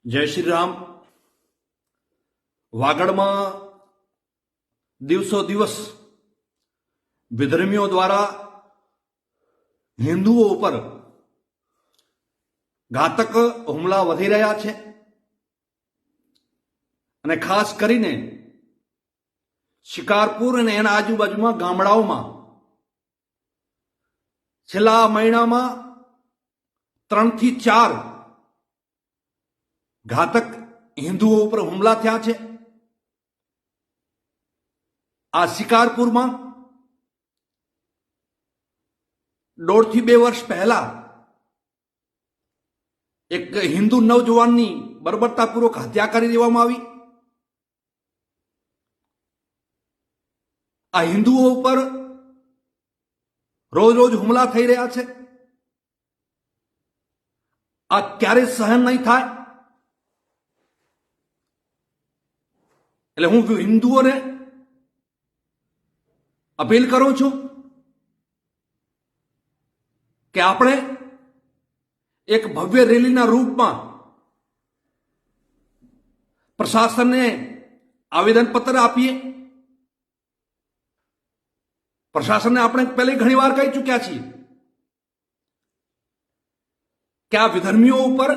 જય શ્રી રામ. વાગડમાં દિવસો દિવસ વિધર્મીઓ દ્વારા હિન્દુઓ ઉપર ઘાતક હુમલા વધી રહ્યા છે અને ખાસ કરીને શિકારપુર અને એના આજુબાજુમાં ગામડાઓમાં છેલ્લા મહિનામાં 3 થી 4 ઘાતક હિન્દુઓ ઉપર હુમલા થયા છે. આ શિકારપુરમાં 1.5 થી 2 વર્ષ પહેલા એક હિન્દુ નવજવાનની બર્બરતાપૂર્વક હત્યા કરી દેવામાં આવી. આ હિન્દુઓ ઉપર રોજ રોજ હુમલા થઈ રહ્યા છે. આ ક્યારેય સહન નહીં થાય. એટલે હું હિન્દુઓને અપીલ કરું છું કે આપણે એક ભવ્ય રેલીના રૂપમાં પ્રશાસનને આવેદનપત્ર આપીએ. પ્રશાસનને આપણે પહેલા ઘણી વાર કહી ચૂક્યા છીએ કે આ વિધર્મીઓ ઉપર